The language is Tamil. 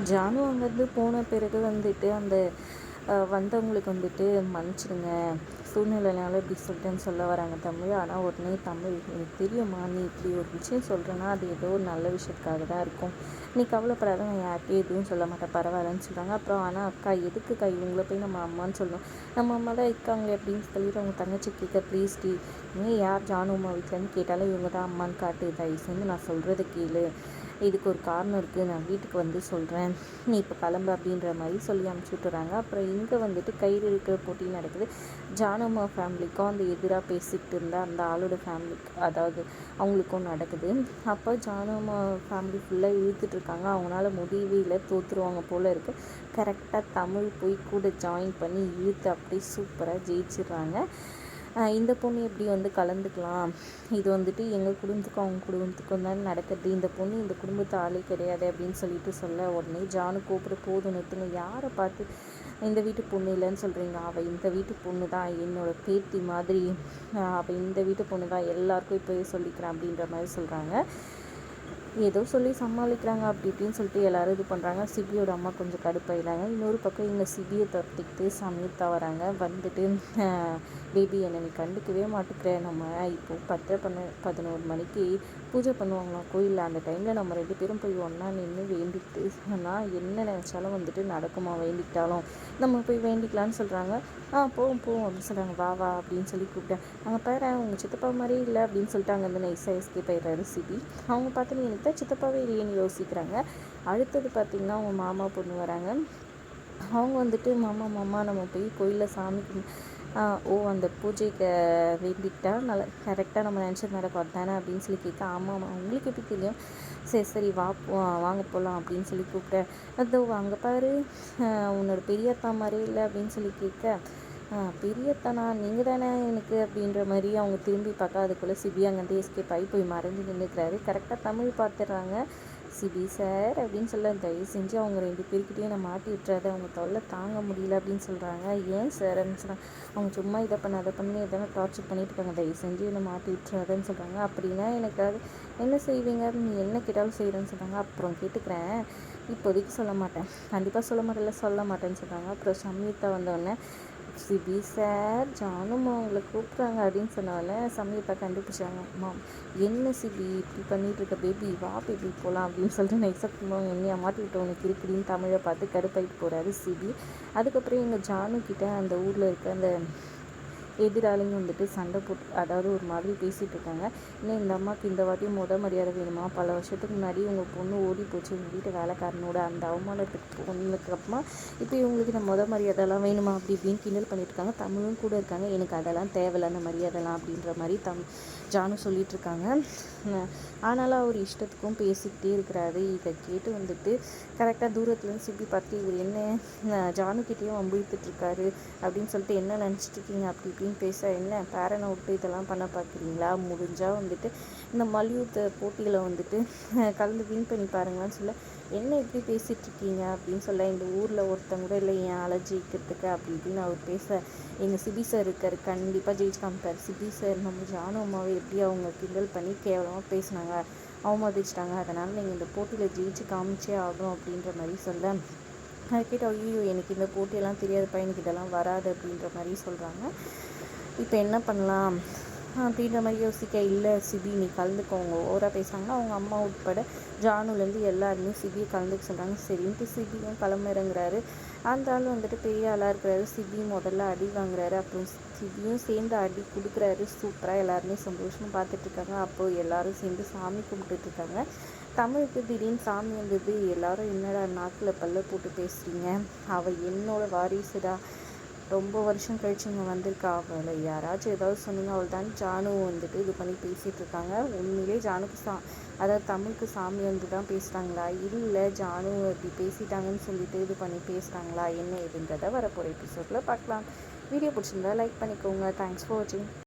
ஜானு அங்கேருந்து போன பிறகு வந்துட்டு அந்த வந்தவங்களுக்கு வந்துட்டு மன்னிச்சிடுங்க, சூழ்நிலைனால இப்படி சொல்லிட்டேன்னு சொல்ல வராங்க தமிழ். ஆனால் உடனே தமிழ், எனக்கு தெரியுமா நீ இப்படி ஒரு விஷயம் சொல்கிறேன்னா அது ஏதோ ஒரு நல்ல விஷயத்துக்காக தான் இருக்கும், நீ கவலைப்படாத, நான் யார்கிட்டையும் எதுவும் சொல்ல மாட்டேன், பரவாயில்லன்னு சொல்கிறாங்க. அப்புறம் ஆனால் அக்கா எதுக்குக்கா இவங்கள போய் நம்ம அம்மான்னு சொல்லணும், நம்ம அம்மா தான் இருக்காங்க அப்படின்னு சொல்லிட்டு அவங்க தங்கச்சி கேட்க, ப்ளீஸ் டி நீ யார் ஜானு அம்மா வீட்டிலேருந்து கேட்டாலும் இவங்க தான் அம்மான்னு காட்டு, தயவு செஞ்சு நான் சொல்கிறத கேளு, இதுக்கு ஒரு காரணம் இருக்குது, நான் வீட்டுக்கு வந்து சொல்கிறேன், நீ இப்போ கிளம்பு அப்படின்ற மாதிரி சொல்லி அனுப்பிச்சி விட்டுறாங்க. அப்புறம் இங்கே வந்துட்டு கயிறு இழுக்கிற போட்டி நடக்குது. ஜானம்மா ஃபேமிலிக்கும் அந்த எதிராக பேசிக்கிட்டு இருந்த அந்த ஆளோட ஃபேமிலிக்கு, அதாவது அவங்களுக்கும் நடக்குது. அப்போ ஜானம்மா ஃபேமிலி ஃபுல்லாக இழுத்துட்ருக்காங்க, அவங்களால முடியவே இல்லை, தோற்றுருவாங்க போல் இருக்குது. கரெக்டாக தமிழ் போய் கூட ஜாயின் பண்ணி இழுத்து அப்படியே சூப்பராக ஜெயிச்சிடுறாங்க. இந்த பொண்ணு எப்படி வந்து கலந்துக்கலாம், இது வந்துட்டு எங்கள் குடும்பத்துக்கும் அவங்க குடும்பத்துக்கும் தான் நடக்குது, இந்த பொண்ணு இந்த குடும்பத்து ஆளே கிடையாது அப்படின்னு சொல்லிட்டு சொல்ல, உடனே ஜானு கூப்பிட, போதும் நிறுத்துங்க, யாரை பார்த்து இந்த வீட்டு பொண்ணு இல்லைன்னு சொல்கிறீங்க, அவள் இந்த வீட்டு பொண்ணு தான், என்னோடய பேத்தி மாதிரி, அவள் இந்த வீட்டு பொண்ணு தான், எல்லாருக்கும் இப்போயே சொல்லிக்கிறேன் அப்படின்ற மாதிரி சொல்கிறாங்க. ஏதோ சொல்லி சமாளிக்கிறாங்க அப்படி இப்படின்னு சொல்லிட்டு எல்லோரும் இது பண்ணுறாங்க. சிபியோட அம்மா கொஞ்சம் கடுப்பாயிடாங்க. இன்னொரு பக்கம் இங்கே சிபியை தட்டிக்கிட்டு சமீதா வராங்க. வந்துட்டு பேபி என்னை நீ கண்டுக்கவே மாட்டேங்கிற, நம்ம இப்போது 10-11 மணிக்கு பூஜை பண்ணுவாங்களாம் கோயிலில், அந்த டைமில் நம்ம 2 பேரும் போய் ஒன்றா நின்று வேண்டிக்கிட்டு நான் என்ன நினச்சாலும் வந்துட்டு நடக்குமா, வேண்டிக்கிட்டாலும் நம்ம போய் வேண்டிக்கலான்னு சொல்கிறாங்க. போவோம் அப்படின்னு சொல்கிறாங்க. வா வா அப்படின்னு சொல்லி கூப்பிட்டேன். அங்கே பாரு உங்கள் சித்தப்பா மாதிரியே இல்லை அப்படின்னு சொல்லிட்டு அங்கே வந்து நைஸாக எஸ்கேப் ஆயிடுறாரு சிபி. அவங்க பார்த்து எனக்கு தான் சித்தப்பாவே இல்லையேன்னு யோசிக்கிறாங்க. அடுத்தது பார்த்திங்கன்னா அவங்க மாமா பொண்ணு வராங்க. அவங்க வந்துட்டு மாமா நம்ம போய் கோயிலில் சாமிக்கு அந்த பூஜைக்கு வேண்டிக்கிட்டா நல்லா கரெக்டாக நம்ம நினச்சது நடக்கும் அதுதானே அப்படின்னு சொல்லி கேட்க, ஆமாம் உங்களுக்கு எப்படி தெரியும், சரி வாங்க போகலாம் அப்படின்னு சொல்லி கூப்பிட்டேன். அதோ அங்கே பாரு உன்னோட பெரியத்தா மாதிரி இல்லை அப்படின்னு சொல்லி கேட்க, பெரியத்தானா நீங்கள் தானே எனக்கு அப்படின்ற மாதிரி அவங்க திரும்பி பார்க்க, அதுக்குள்ளே சிபி அங்கேருந்து எஸ்கேப் ஆகி போய் மறைஞ்சு நின்றுக்கிறாரு. கரெக்டாக தமிழ் பார்த்துடுறாங்க. சிபி சார் அப்படின்னு சொல்ல, தயவு செஞ்சு அவங்க 2 பேர்கிட்டையும் நான் மாட்டி விட்டுறாது, அவங்க தொல்லை தாங்க முடியல அப்படின்னு சொல்கிறாங்க. ஏன் சார் அப்படின்னு சொல்கிறாங்க. அவங்க சும்மா இதை பண்ண அதை பண்ணி எதனா டார்ச்சர் பண்ணிட்டு இருக்காங்க, தயவு செஞ்சு என்னை மாட்டி விட்டுறாதுன்னு சொல்கிறாங்க. அப்படின்னா எனக்காக என்ன செய்வீங்க, நீ என்ன கேட்டாலும் செய்கிறேன்னு சொல்கிறாங்க. அப்புறம் கேட்டுக்கிறேன், இப்போதைக்கு சொல்ல மாட்டேன், கண்டிப்பாக சொல்ல மாட்டேன்னு சொல்கிறாங்க. அப்புறம் சமீதா வந்தோடனே, சிபி சார் ஜானுமா அவங்களை கூப்பிட்றாங்க அப்படின்னு சொன்னால சமீதா கண்டுபிடிச்சாங்க. என்ன சிபி இப்படி பண்ணிகிட்டு இருக்க, பேபி வா பேபி போகலாம் அப்படின்னு சொல்லிட்டு நைஸாக கும்பிடுவாங்க. என்னையா மாட்டி விட்டு உனக்கு இருக்குடின்னு தமிழை பார்த்து கடுப்பாயிட்டு போகிறாரு சிபி. அதுக்கப்புறம் எங்கள் ஜானுக்கிட்ட அந்த ஊரில் இருக்க அந்த எதிராளிங்க வந்துட்டு சண்டை போட்டு, அதாவது ஒரு மாதிரி பேசிகிட்டு இருக்காங்க. இன்னும் இந்த அம்மாவுக்கு இந்த வாட்டியும் மரியாதை வேணுமா, பல வருஷத்துக்கு முன்னாடி உங்கள் பொண்ணு ஓடி போச்சு உங்கள் வீட்டு வேலைக்காரனோட, அந்த அவமானத்துக்கு பொண்ணுக்கு அப்புறமா இப்போ இவங்களுக்கு இந்த மரியாதைலாம் வேணுமா அப்படி இப்படின்னு கிண்டல் பண்ணிட்டுருக்காங்க. தமிழும் கூட இருக்காங்க, எனக்கு அதெல்லாம் தேவையில்ல அந்த மரியாதைலாம் அப்படின்ற மாதிரி ஜானு சொல்லிகிட்ருக்காங்க. ஆனாலும் அவர் இஷ்டத்துக்கும் பேசிக்கிட்டே இருக்கிறாரு. இதை கேட்டு வந்துட்டு கரெக்டாக தூரத்துலேருந்து சிப்பி பார்த்து, இவர் என்ன ஜானுக்கிட்டேயும் வம்பிழுத்துட்ருக்காரு அப்படின்னு சொல்லிட்டு என்ன நினச்சிட்ருக்கீங்க அப்படி இப்படின்னு பேச, என்ன பேரனை விட்டு இதெல்லாம் பண்ண பார்க்குறீங்களா, முடிஞ்சால் வந்துட்டு இந்த மல்யுத்த போட்டியில் வந்துட்டு கலந்து வின் பண்ணி பாருங்களான்னு சொல்ல, என்ன இப்படி பேசிகிட்ருக்கீங்க அப்படின்னு சொல்ல, இந்த ஊரில் ஒருத்தங்க கூட இல்லை என் அலர்ஜிக்கிறதுக்கு அப்படி இப்படின்னு அவர் பேச, எங்கள் சிபி சார் இருக்கார், கண்டிப்பாக ஜெயிச்சு காமிப்பார், சிபி சார் நம்ம ஜானு அம்மாவை எப்படி அவங்க கிண்டல் பண்ணி கேவலமாக பேசினாங்க, அவமதிச்சிட்டாங்க, அதனால் நீங்கள் இந்த போட்டியில் ஜெயிச்சு காமிச்சே ஆகணும் அப்படின்ற மாதிரி சொல்ல, அதை கேட்டு ஐயோ எனக்கு இந்த போட்டியெல்லாம் தெரியாதுப்பா, எனக்கு இதெல்லாம் வராது அப்படின்ற மாதிரி சொல்கிறாங்க. இப்போ என்ன பண்ணலாம் அப்படின்ற மாதிரி யோசிக்க, இல்லை சிபி நீ கலந்துக்கோங்க, ஓவராக பேசுகிறாங்கன்னா அவங்க அம்மா உட்பட ஜானுலேருந்து எல்லாருமே சிபியை கலந்துக்க சொல்கிறாங்க. சரின்ட்டு சிபியும் களமிறங்குறாரு. அந்த ஆள் வந்துட்டு பெரிய ஆளாக இருக்கிறாரு. சிபி முதல்ல அடி வாங்குறாரு, அப்புறம் சிபியும் சேர்ந்து அடி கொடுக்குறாரு. சூப்பராக எல்லாருமே சந்தோஷமாக பார்த்துட்ருக்காங்க. அப்போது எல்லோரும் சேர்ந்து சாமி கும்பிட்டுட்ருக்காங்க. தமிழுக்கு திடீர்னு சாமி வந்தது. எல்லோரும் என்னடா நாக்கில் பல்ல போட்டு பேசுகிறீங்க, அவள் என்னோட வாரிசுடா, ரொம்ப வருஷம் கழிச்சு இங்கே வந்திருக்கா, அவளை யாராச்சும் ஏதாவது சொன்னீங்க அவள் தான் ஜானு வந்துட்டு இது பண்ணி பேசிகிட்டு இருக்காங்க. உண்மையிலே ஜானுக்கு அதாவது தமிழுக்கு சாமி வந்து தான் பேசுகிறாங்களா, இல்லை ஜானு இப்படி பேசிட்டாங்கன்னு சொல்லிட்டு இது பண்ணி பேசுகிறாங்களா, என்ன ஏதுன்றதை வரப்போகிற எபிசோடில் பார்க்கலாம். வீடியோ பிடிச்சிருந்தா லைக் பண்ணிக்கோங்க. தேங்க்ஸ் ஃபார் வாட்சிங்.